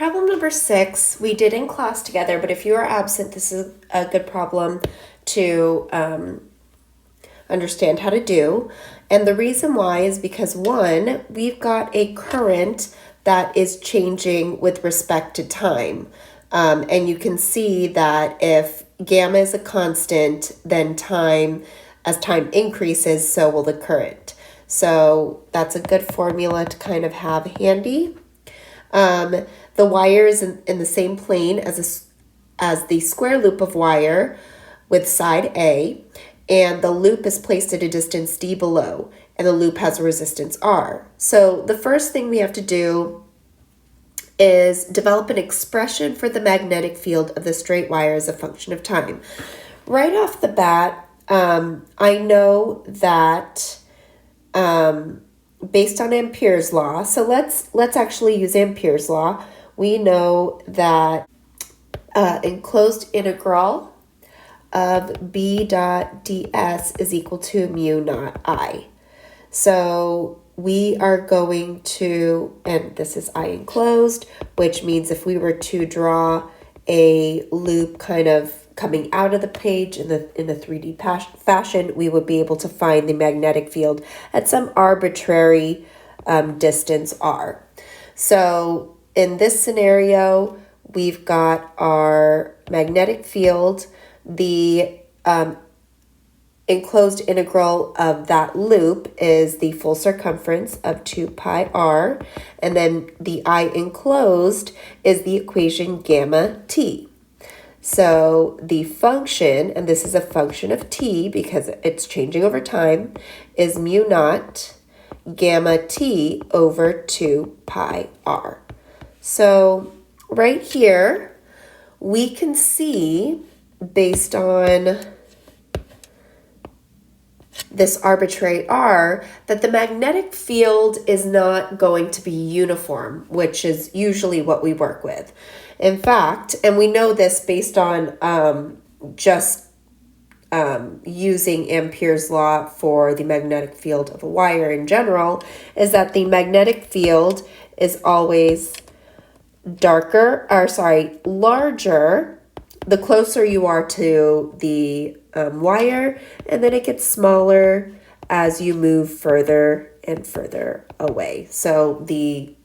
Problem number 6, we did in class together, but if you are absent, this is a good problem to understand how to do. And the reason why is because, one, we've got a current that is changing with respect to time. And you can see that if gamma is a constant, then as time increases, so will the current. So that's a good formula to kind of have handy. The wire is in the same plane as the square loop of wire with side A, and the loop is placed at a distance d below, and the loop has a resistance R. So the first thing we have to do is develop an expression for the magnetic field of the straight wire as a function of time. Right off the bat, I know that based on Ampere's law, so let's actually use Ampere's law. We know that enclosed integral of B dot ds is equal to mu naught I. So we are going to, and this is I enclosed, which means if we were to draw a loop kind of coming out of the page in a 3D fashion, we would be able to find the magnetic field at some arbitrary distance r. So in this scenario, we've got our magnetic field, the enclosed integral of that loop is the full circumference of 2 pi r, and then the I enclosed is the equation gamma t. So the function, and this is a function of t because it's changing over time, is mu naught gamma t over 2 pi r. So right here, we can see, based on this arbitrary r, that the magnetic field is not going to be uniform, which is usually what we work with. In fact, and we know this based on using Ampere's law for the magnetic field of a wire in general, is that the magnetic field is always larger the closer you are to the wire, and then it gets smaller as you move further and further away. So the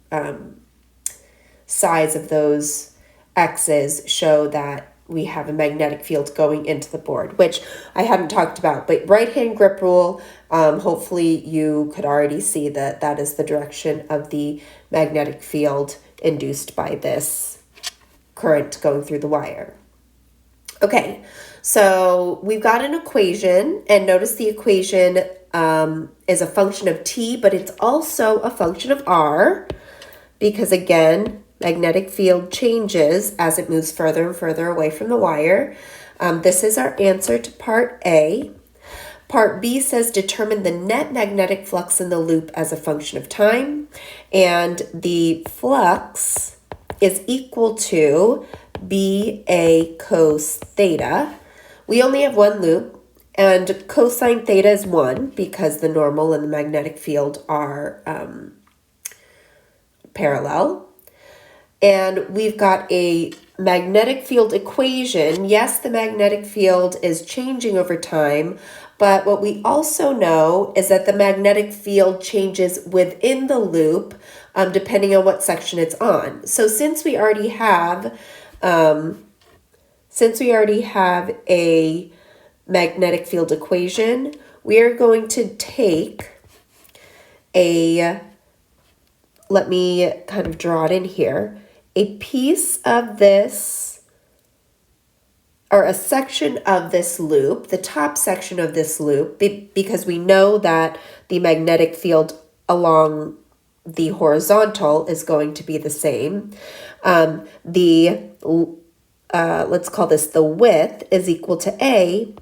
size of those X's show that we have a magnetic field going into the board, which I hadn't talked about, but right-hand grip rule, hopefully you could already see that that is the direction of the magnetic field induced by this current going through the wire. Okay, so we've got an equation, and notice the equation is a function of t, but it's also a function of r, because again, magnetic field changes as it moves further and further away from the wire. This is our answer to part A. Part B says determine the net magnetic flux in the loop as a function of time, and the flux is equal to BA cos theta. We only have one loop, and cosine theta is 1 because the normal and the magnetic field are parallel. And we've got a magnetic field equation. Yes, the magnetic field is changing over time, but what we also know is that the magnetic field changes within the loop depending on what section it's on. So since we already have a magnetic field equation, we are going to take let me kind of draw it in here, a piece of this, or a section of this loop, the top section of this loop, because we know that the magnetic field along the horizontal is going to be the same. Let's call this the width is equal to A,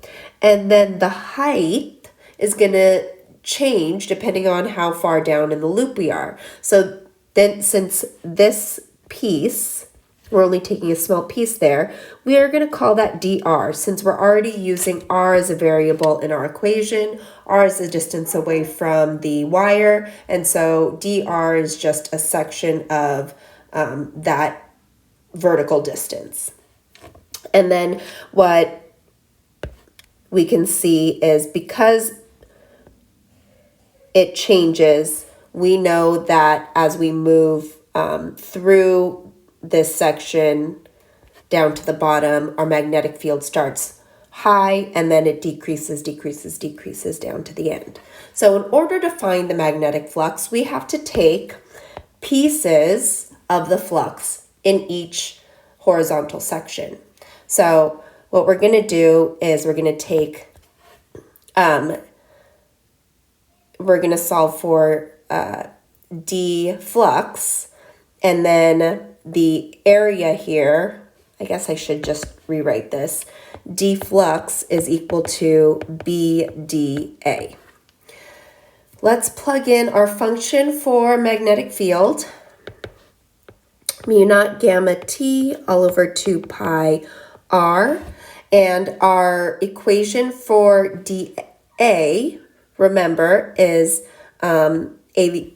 and then the height is going to change depending on how far down in the loop we are. So then, since this piece, we're only taking a small piece there, we are going to call that dr. Since we're already using r as a variable in our equation, r is the distance away from the wire, and so dr is just a section of that vertical distance. And then what we can see is because it changes, we know that as we move through this section down to the bottom, our magnetic field starts high and then it decreases down to the end. So in order to find the magnetic flux, we have to take pieces of the flux in each horizontal section. So what we're going to do is we're going to take, we're going to solve for d flux, and then the area here, I guess I should just rewrite this. D flux is equal to BdA. Let's plug in our function for magnetic field. Mu naught gamma T all over 2 pi R. And our equation for dA, remember, is a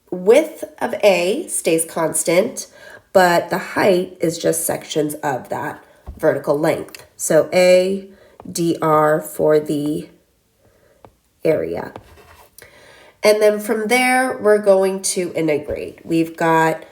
width of A stays constant, but the height is just sections of that vertical length. So A dr for the area. And then from there, we're going to integrate. We've got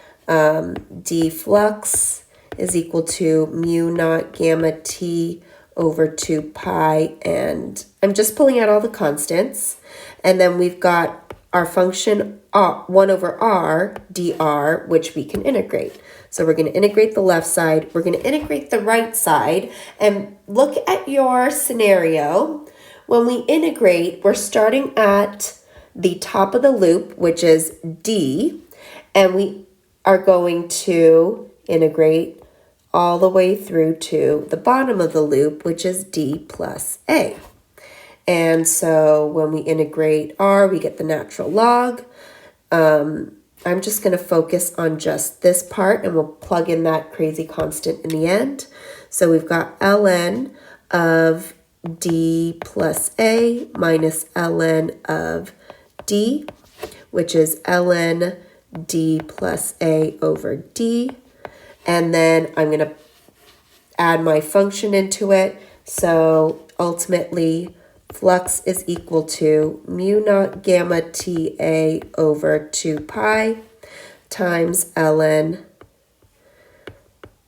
d flux is equal to mu naught gamma T over 2 pi, and I'm just pulling out all the constants. And then we've got our function 1 over r dr, which we can integrate. So we're going to integrate the left side, we're going to integrate the right side, and look at your scenario. When we integrate, we're starting at the top of the loop, which is D, and we are going to integrate all the way through to the bottom of the loop, which is D plus A. And so when we integrate R, we get the natural log. I'm just going to focus on just this part, and we'll plug in that crazy constant in the end. So we've got ln of D plus A minus ln of D, which is ln D plus A over D. And then I'm going to add my function into it. So ultimately, flux is equal to mu naught gamma TA over 2 pi times ln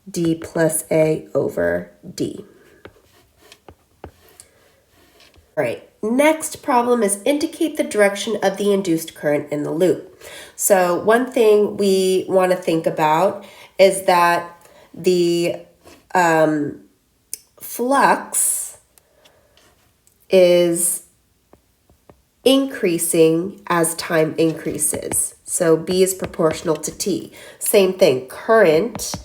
D plus A over D. All right, next problem is indicate the direction of the induced current in the loop. So one thing we want to think about is that the flux is increasing as time increases. So B is proportional to T. Same thing, current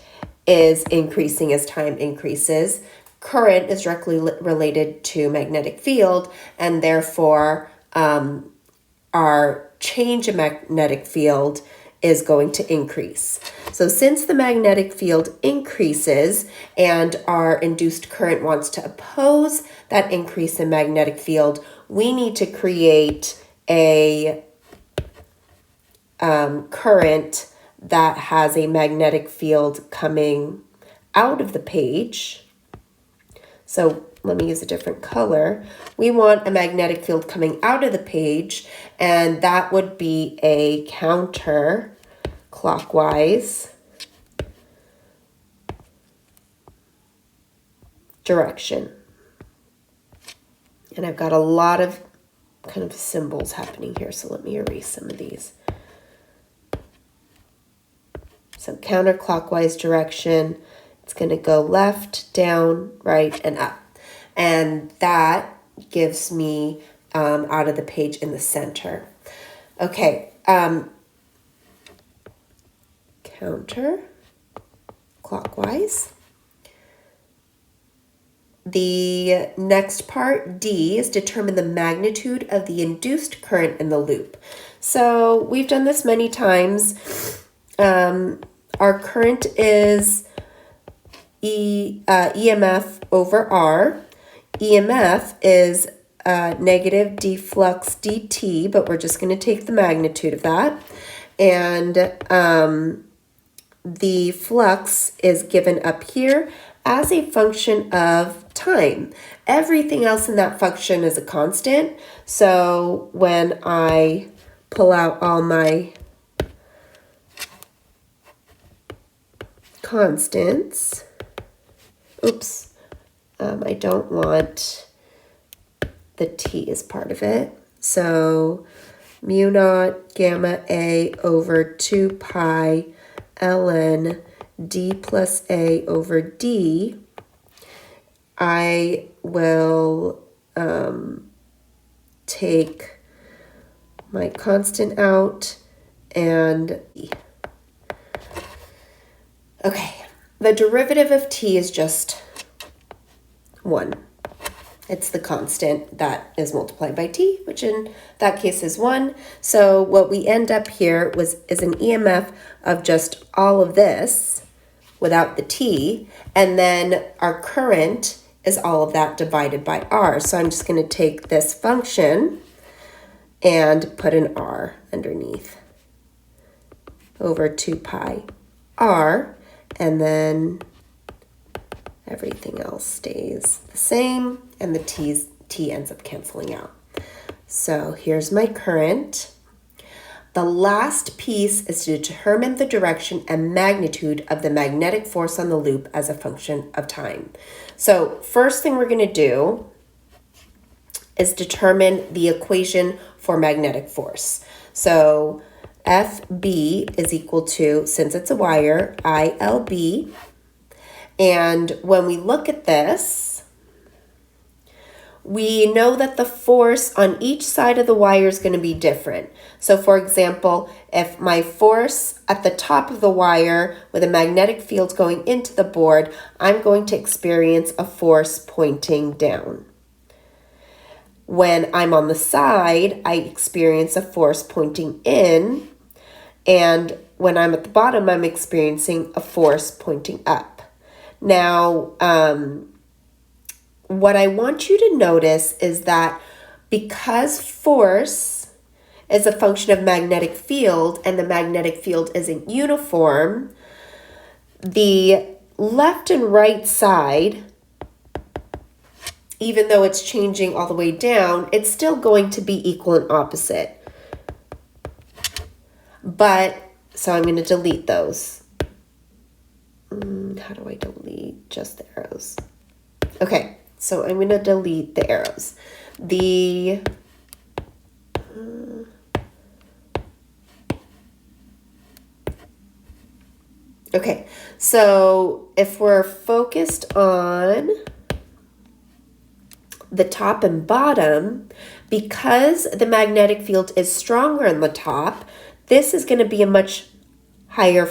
is increasing as time increases. Current is directly related to magnetic field, and therefore our change in magnetic field is going to increase. So since the magnetic field increases and our induced current wants to oppose that increase in magnetic field, we need to create a current that has a magnetic field coming out of the page. So let me use a different color. We want a magnetic field coming out of the page, and that would be a counterclockwise direction. And I've got a lot of kind of symbols happening here, so let me erase some of these. So counterclockwise direction, it's going to go left, down, right, and up. And that gives me out of the page in the center. Okay, counterclockwise. The next part, D, is determine the magnitude of the induced current in the loop. So we've done this many times. Our current is EMF over R. EMF is negative d flux dt, but we're just going to take the magnitude of that. And the flux is given up here as a function of time. Everything else in that function is a constant. So when I pull out all my constants, oops, I don't want the t as part of it. So mu naught gamma a over 2 pi ln d plus a over d, I will take my constant out and okay, the derivative of t is just 1. It's the constant that is multiplied by t, which in that case is 1. So what we end up here is an EMF of just all of this without the t, and then our current is all of that divided by r. So I'm just going to take this function and put an r underneath over 2 pi r, and then everything else stays the same, and the t ends up canceling out. So here's my current. The last piece is to determine the direction and magnitude of the magnetic force on the loop as a function of time. So first thing we're going to do is determine the equation for magnetic force. So FB is equal to, since it's a wire, ILB. And when we look at this, we know that the force on each side of the wire is going to be different. So for example, if my force at the top of the wire with a magnetic field going into the board, I'm going to experience a force pointing down. When I'm on the side, I experience a force pointing in, and when I'm at the bottom, I'm experiencing a force pointing up. Now, what I want you to notice is that because force is a function of magnetic field and the magnetic field isn't uniform, the left and right side, even though it's changing all the way down, it's still going to be equal and opposite. But, so I'm going to delete those. How do I delete just the arrows? Okay, so I'm going to delete the arrows. Okay, so if we're focused on the top and bottom, because the magnetic field is stronger in the top, this is going to be a much higher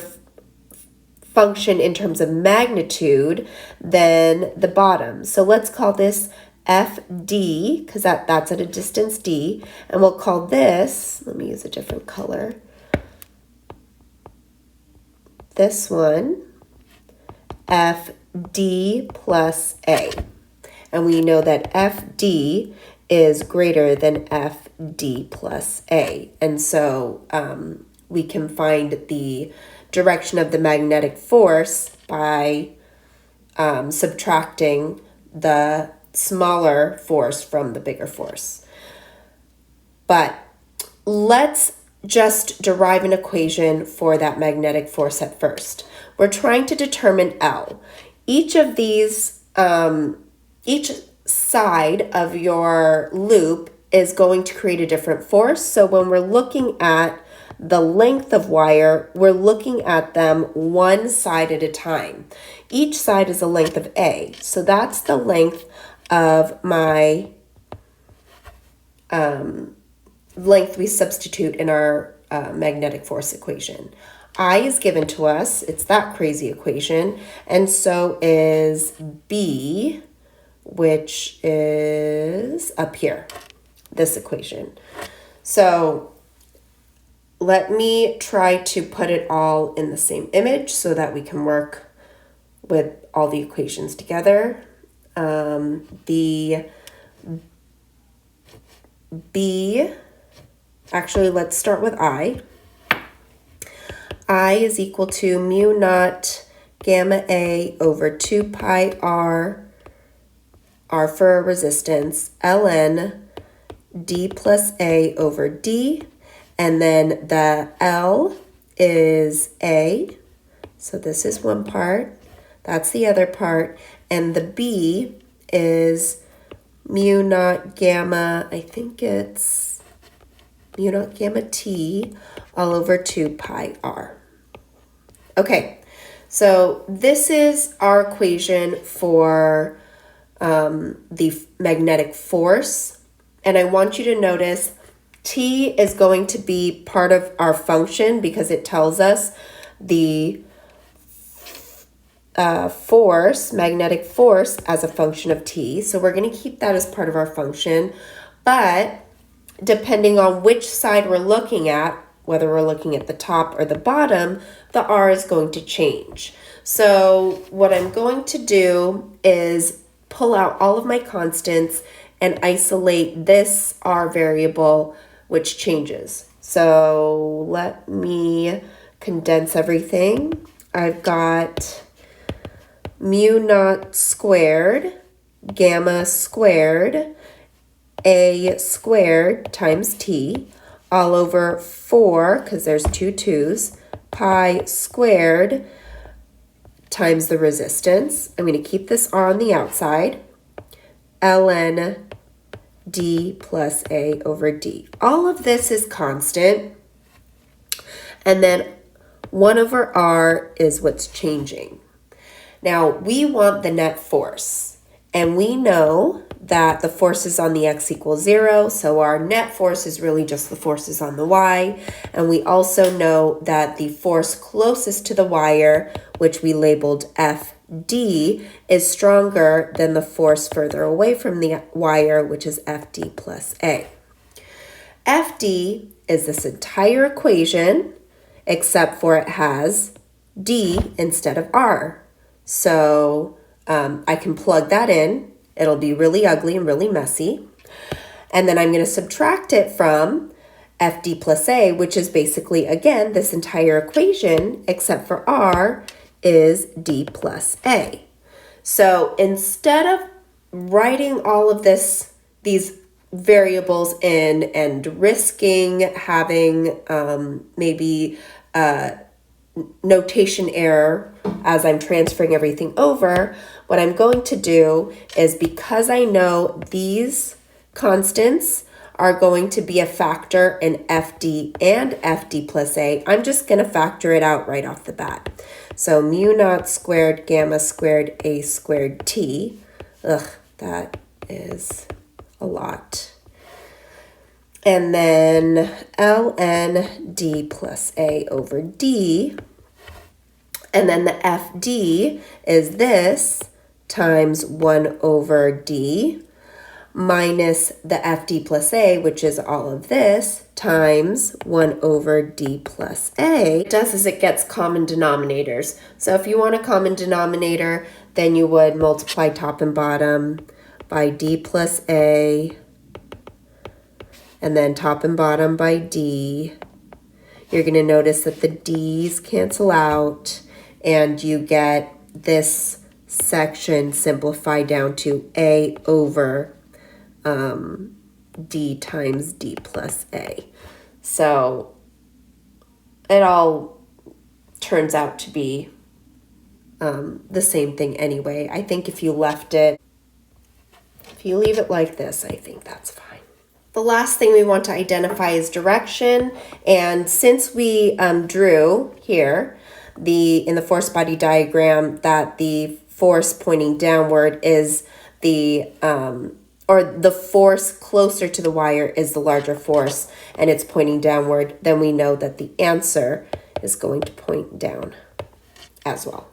function in terms of magnitude than the bottom. So let's call this FD, because that's at a distance D, and we'll call this, let me use a different color, this one FD plus A. And we know that FD is greater than FD plus A. And so we can find the direction of the magnetic force by subtracting the smaller force from the bigger force. But let's just derive an equation for that magnetic force at first. We're trying to determine L. Each of these, each side of your loop is going to create a different force. So when we're looking at the length of wire, we're looking at them one side at a time. Each side is a length of A. So that's the length of my length we substitute in our magnetic force equation. I is given to us, it's that crazy equation, and so is B, which is up here, this equation. So let me try to put it all in the same image so that we can work with all the equations together. The B, actually let's start with I. I is equal to mu naught gamma A over 2 pi R, R for resistance, ln d plus A over D, and then the L is A, so this is one part, that's the other part, and the B is mu naught gamma, I think it's mu naught gamma T all over 2 pi R. Okay, so this is our equation for the magnetic force. And I want you to notice T is going to be part of our function because it tells us the force, magnetic force, as a function of T. So we're going to keep that as part of our function. But depending on which side we're looking at, whether we're looking at the top or the bottom, the R is going to change. So what I'm going to do is pull out all of my constants and isolate this R variable, which changes. So let me condense everything. I've got mu naught squared, gamma squared, A squared times T, all over 4, because there's two 2's, pi squared times the resistance. I'm going to keep this R on the outside, ln d plus A over D. All of this is constant, and then 1 over R is what's changing. Now, we want the net force, and we know that the force is on the x equals 0, so our net force is really just the forces on the y, and we also know that the force closest to the wire, which we labeled FD, is stronger than the force further away from the wire, which is FD plus A. FD is this entire equation, except for it has D instead of R. So I can plug that in. It'll be really ugly and really messy. And then I'm going to subtract it from FD plus A, which is basically, again, this entire equation, except for R is D plus A. So instead of writing all of these variables in and risking having maybe notation error as I'm transferring everything over, what I'm going to do is, because I know these constants are going to be a factor in FD and FD plus A, I'm just going to factor it out right off the bat. So mu naught squared gamma squared A squared T, that is a lot. And then ln D plus A over D. And then the FD is this times 1 over D minus the FD plus A, which is all of this, times 1 over D plus A. What it does is it gets common denominators. So if you want a common denominator, then you would multiply top and bottom by D plus A, and then top and bottom by D. You're going to notice that the D's cancel out, and you get this section simplified down to A over D times D plus A. So it all turns out to be the same thing anyway. I think if you leave it like this, I think that's fine. The last thing we want to identify is direction. And since we drew here in the force body diagram that the force pointing downward is the force closer to the wire is the larger force, and it's pointing downward, then we know that the answer is going to point down as well.